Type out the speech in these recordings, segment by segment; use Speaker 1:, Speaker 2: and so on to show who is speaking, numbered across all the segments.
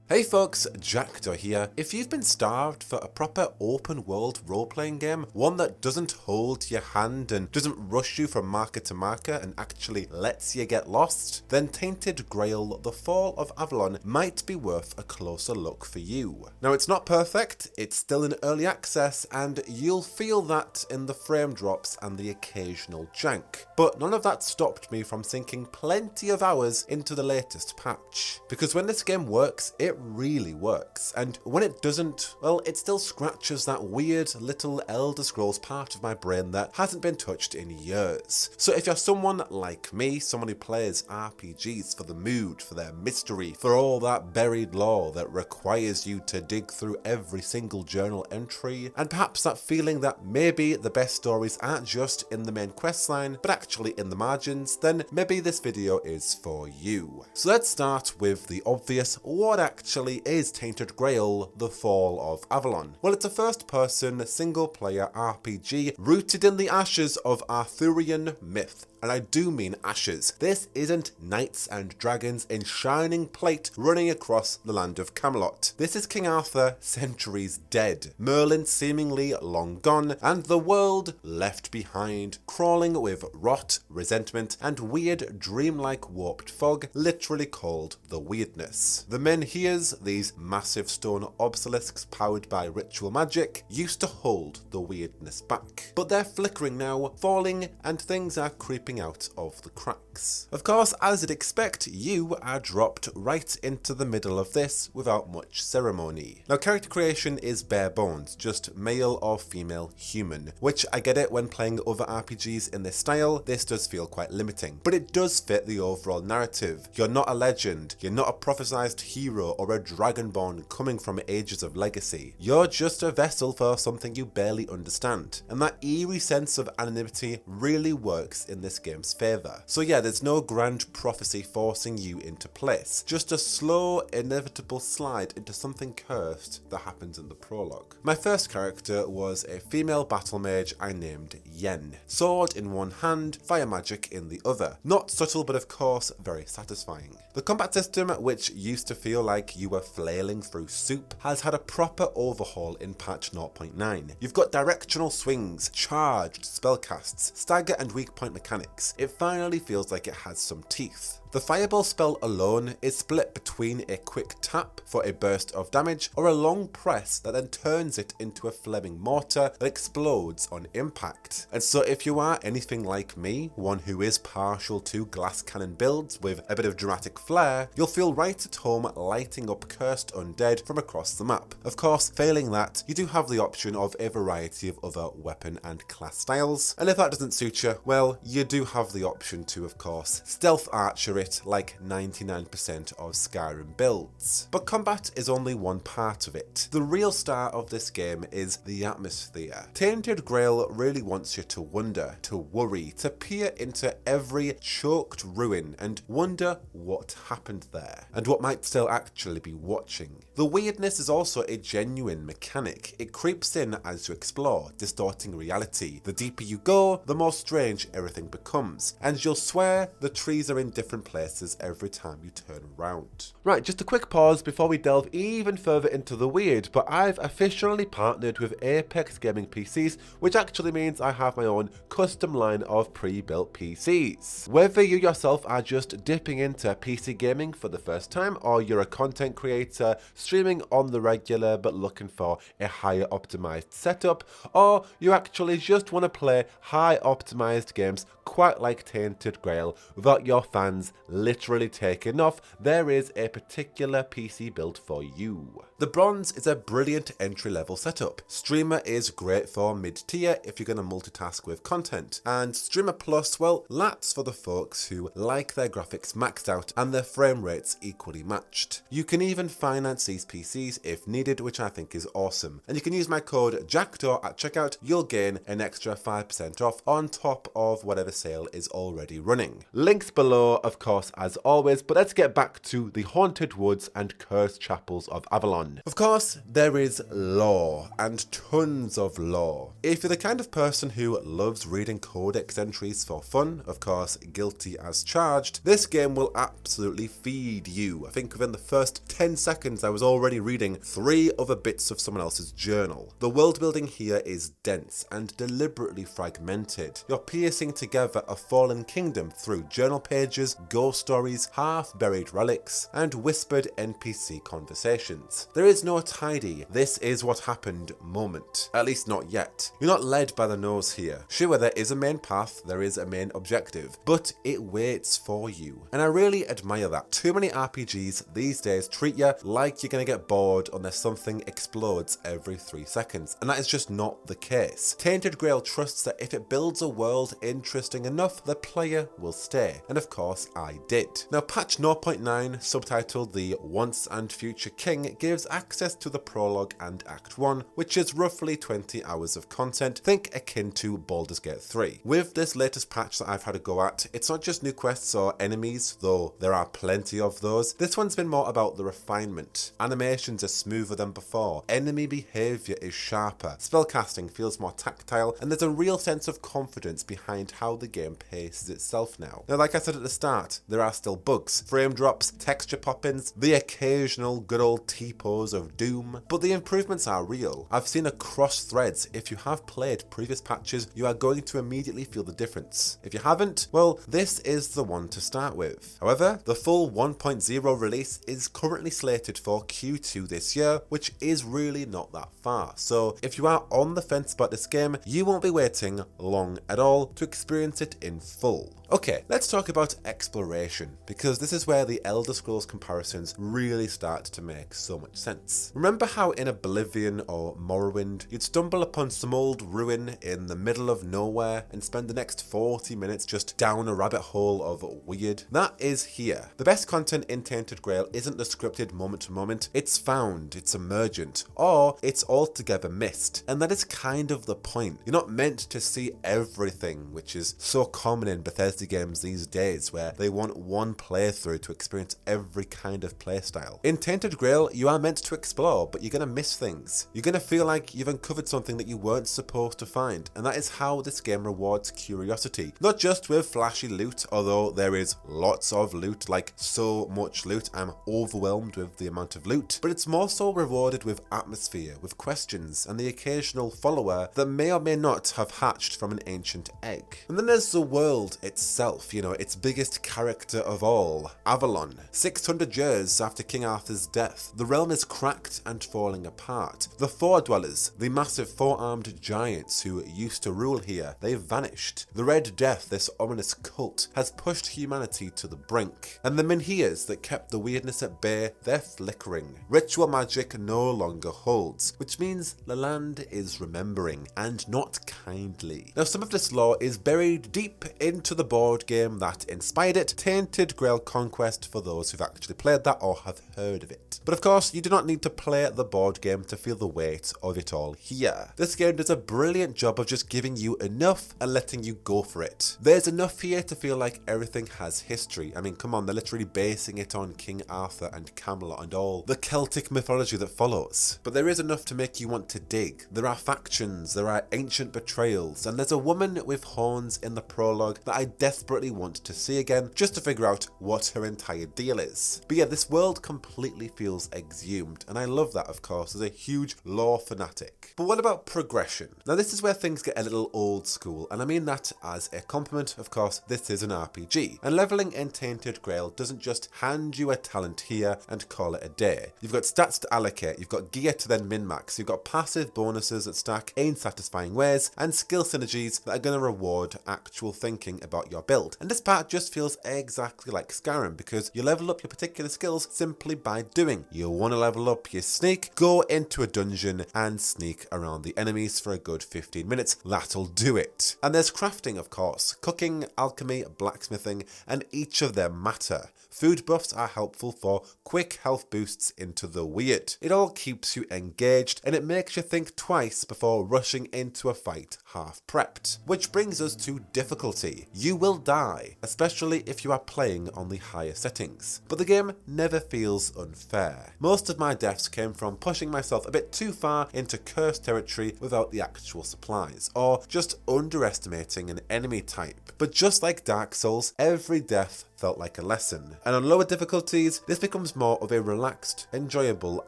Speaker 1: Hey folks, Jackdaw here. If you've been starved for a proper open world role-playing game, one that doesn't hold your hand and doesn't rush you from market to market and actually lets you get lost, then Tainted Grail, The Fall of Avalon might be worth a closer look for you. Now it's not perfect, it's still in early access, and you'll feel that in the frame drops and the occasional jank. But none of that stopped me from sinking plenty of hours into the latest patch. Because when this game works, it really works, and when it doesn't, well, it still scratches that weird little Elder Scrolls part of my brain that hasn't been touched in years. So if you're someone like me, someone who plays RPGs for the mood, for their mystery, for all that buried lore that requires you to dig through every single journal entry, and perhaps that feeling that maybe the best stories aren't just in the main questline, but actually in the margins, then maybe this video is for you. So let's start with the obvious. What actually is Tainted Grail, The Fall of Avalon? Well, it's a first-person, single-player RPG rooted in the ashes of Arthurian myth. And I do mean ashes. This isn't knights and dragons in shining plate running across the land of Camelot. This is King Arthur centuries dead, Merlin seemingly long gone, and the world left behind, crawling with rot, resentment, and weird dreamlike warped fog, literally called the Weirdness. The menhirs, these massive stone obelisks powered by ritual magic, used to hold the weirdness back. But they're flickering now, falling, and things are creeping out of the cracks. Of course, as you'd expect, you are dropped right into the middle of this without much ceremony. Now, character creation is bare bones, just male or female human, which I get it when playing other RPGs in this style, this does feel quite limiting, but it does fit the overall narrative. You're not a legend, you're not a prophesized hero or a dragonborn coming from ages of legacy. You're just a vessel for something you barely understand, and that eerie sense of anonymity really works in this game's favour. So yeah, there's no grand prophecy forcing you into place, just a slow, inevitable slide into something cursed that happens in the prologue. My first character was a female battle mage I named Yen. Sword in one hand, fire magic in the other. Not subtle, but of course very satisfying. The combat system, which used to feel like you were flailing through soup, has had a proper overhaul in patch 0.9. You've got directional swings, charged spellcasts, stagger and weak point mechanics. It finally feels like it has some teeth. The fireball spell alone is split between a quick tap for a burst of damage or a long press that then turns it into a flaming mortar that explodes on impact. And so if you are anything like me, one who is partial to glass cannon builds with a bit of dramatic flair, you'll feel right at home lighting up cursed undead from across the map. Of course, failing that, you do have the option of a variety of other weapon and class styles, and if that doesn't suit you, well, you do have the option to, of course, stealth archer it like 99% of Skyrim builds. But combat is only one part of it. The real star of this game is the atmosphere. Tainted Grail really wants you to wonder, to worry, to peer into every choked ruin and wonder what happened there, and what might still actually be watching. The weirdness is also a genuine mechanic. It creeps in as you explore, distorting reality. The deeper you go, the more strange everything becomes, and you'll swear the trees are in different places every time you turn around. Right, just a quick pause before we delve even further into the weird, but I've officially partnered with Apex Gaming PCs, which actually means I have my own custom line of pre-built PCs. Whether you yourself are just dipping into PC gaming for the first time, or you're a content creator streaming on the regular but looking for a higher optimized setup, or you actually just want to play high optimized games quite like Tainted Grail without your fans literally taking off, there is a particular PC build for you. The Bronze is a brilliant entry-level setup. Streamer is great for mid-tier if you're going to multitask with content, and Streamer Plus, well, that's for the folks who like their graphics maxed out and their frame rates equally matched. You can even finance these PCs if needed, which I think is awesome, and you can use my code Jackdaw at checkout. You'll gain an extra 5% off on top of whatever sale is already running. Links below, of course, as always, but let's get back to the Haunted Woods and Cursed Chapels of Avalon. Of course, there is lore, and tons of lore. If you're the kind of person who loves reading codex entries for fun, of course, guilty as charged, this game will absolutely feed you. I think within the first 10 seconds I was already reading 3 other bits of someone else's journal. The world building here is dense and deliberately fragmented. You're piecing together a fallen kingdom through journal pages, ghost stories, half-buried relics, and whispered NPC conversations. There is no tidy, this is what happened moment. At least not yet. You're not led by the nose here. Sure, there is a main path, there is a main objective, but it waits for you. And I really admire that. Too many RPGs these days treat you like you're gonna get bored unless something explodes every 3 seconds, and that is just not the case. Tainted Grail trusts that if it builds a world interesting enough, the player will stay, and of course I did. Now patch 0.9, subtitled The Once and Future King, gives access to the prologue and Act 1, which is roughly 20 hours of content, think akin to Baldur's Gate 3. With this latest patch that I've had a go at, it's not just new quests or enemies, though there are plenty of those. This one's been more about the refinement. Animations are smoother than before, enemy behaviour is sharper, spellcasting feels more tactile, and there's a real sense of confidence behind how the game paces itself now. Now, like I said at the start, there are still bugs, frame drops, texture pop-ins, the occasional good old T-pose of doom, but the improvements are real. I've seen across threads, if you have played previous patches, you are going to immediately feel the difference. If you haven't, well, this is the one to start with. However, the full 1.0 release is currently slated for Q2 this year, which is really not that far. So if you are on the fence about this game, you won't be waiting long at all to experience it in full. Okay, let's talk about exploration, because this is where the Elder Scrolls comparisons really start to make so much sense. Remember how in Oblivion or Morrowind, you'd stumble upon some old ruin in the middle of nowhere and spend the next 40 minutes just down a rabbit hole of weird? That is here. The best content in Tainted Grail isn't the scripted moment to moment, it's found, it's emergent, or it's altogether missed. And that is kind of the point. You're not meant to see everything, which is so common in Bethesda games these days, where they want one playthrough to experience every kind of playstyle. In Tainted Grail, you are meant to explore, but you're gonna miss things. You're gonna feel like you've uncovered something that you weren't supposed to find, and that is how this game rewards curiosity. Not just with flashy loot, although there is lots of loot, like so much loot, I'm overwhelmed with the amount of loot, but it's more so rewarded with atmosphere, with questions, and the occasional follower that may or may not have hatched from an ancient egg. And then there's the world itself, you know, its biggest character of all, Avalon. 600 years after King Arthur's death, the realm is cracked and falling apart. The Four Dwellers, the massive four-armed giants who used to rule here, they've vanished. The Red Death, this ominous cult, has pushed humanity to the brink. And the Menhirs that kept the weirdness at bay, they're flickering. Ritual magic no longer holds, which means the land is remembering, and not kindly. Now, some of this lore is buried deep into the board game that inspired it, Tainted Grail Conquest, for those who've actually played that or have heard of it. But of course, you do not need to play the board game to feel the weight of it all here. This game does a brilliant job of just giving you enough and letting you go for it. There's enough here to feel like everything has history. I mean, come on, they're literally basing it on King Arthur and Camelot and all the Celtic mythology that follows. But there is enough to make you want to dig. There are factions, there are ancient betrayals, and there's a woman with horns in the prologue that I desperately want to see again, just to figure out what her entire deal is. But yeah, this world completely feels exhumed, and I love that, of course, as a huge lore fanatic. But what about progression? Now, this is where things get a little old school, and I mean that as a compliment. Of course, this is an RPG, and leveling in Tainted Grail doesn't just hand you a talent here and call it a day. You've got stats to allocate, you've got gear to then min-max, you've got passive bonuses that stack in satisfying ways, and skill synergies that are going to reward actual thinking about your build. And this part just feels exactly like Skyrim, because you level up your particular skills simply by doing. You want to level up your sneak, go into a dungeon and sneak around the enemies for a good 15 minutes. That'll do it. And there's crafting, of course, cooking, alchemy, blacksmithing, and each of them matter. Food buffs are helpful for quick health boosts into the weird. It all keeps you engaged, and it makes you think twice before rushing into a fight half prepped. Which brings us to difficulty. You will die, especially if you are playing on the higher settings. But the game never feels unfair. Most of my deaths came from pushing myself a bit too far into cursed territory without the actual supplies, or just underestimating an enemy type. But just like Dark Souls, every death felt like a lesson. And on lower difficulties, this becomes more of a relaxed, enjoyable,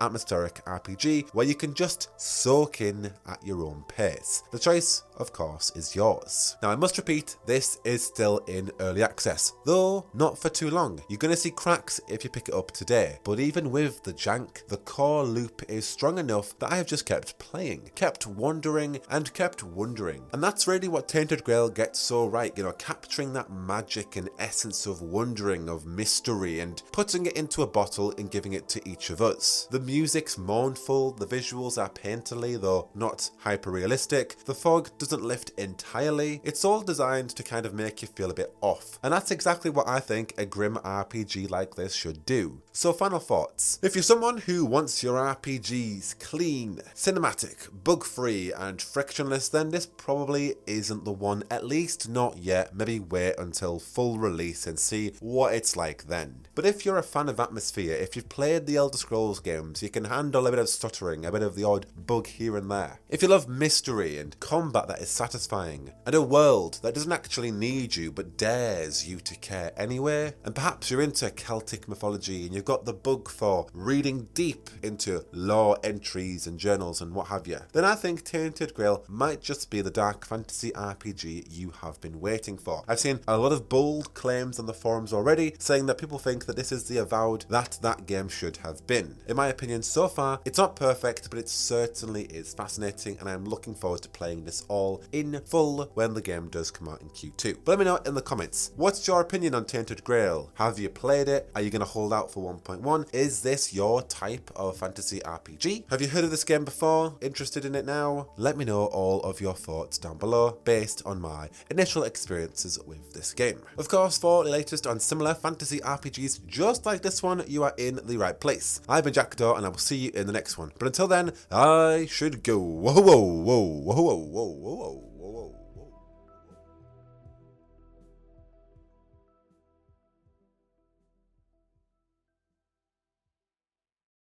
Speaker 1: atmospheric RPG where you can just soak in at your own pace. The choice, of course, is yours. Now I must repeat, this is still in early access, though not for too long. You're going to see cracks if you pick it up today, but even with the jank, the core loop is strong enough that I have just kept playing, kept wandering and kept wondering. And that's really what Tainted Grail gets so right, you know, capturing that magic and essence of wondering, of mystery, and putting it into a bottle and giving it to each of us. The music's mournful, the visuals are painterly, though not hyper-realistic. The fog doesn't lift entirely. It's all designed to kind of make you feel a bit off. And that's exactly what I think a grim RPG like this should do. So final thoughts. If you're someone who wants your RPGs clean, cinematic, bug-free, and frictionless, then this probably isn't the one, at least not yet. Maybe wait until full release and see what it's like then. But if you're a fan of atmosphere, if you've played the Elder Scrolls games, you can handle a bit of stuttering, a bit of the odd bug here and there. If you love mystery and combat that is satisfying, and a world that doesn't actually need you but dares you to care anyway, and perhaps you're into Celtic mythology and you've got the bug for reading deep into lore entries and journals and what have you, then I think Tainted Grail might just be the dark fantasy RPG you have been waiting for. I've seen a lot of bold claims on the forums already saying that people think that this is the avowed that game should have been. In my opinion, so far, it's not perfect, but it certainly is fascinating, and I'm looking forward to playing this all in full when the game does come out in Q2. But let me know in the comments, what's your opinion on Tainted Grail? Have you played it? Are you going to hold out for 1.1? Is this your type of fantasy RPG? Have you heard of this game before? Interested in it now? Let me know all of your thoughts down below based on my initial experiences with this game. Of course, for the latest on similar fantasy RPGs just like this one, you are in the right place. I've been Jackdaw, and I will see you in the next one. But until then, I should go. Whoa, whoa, whoa, whoa, whoa, whoa, whoa.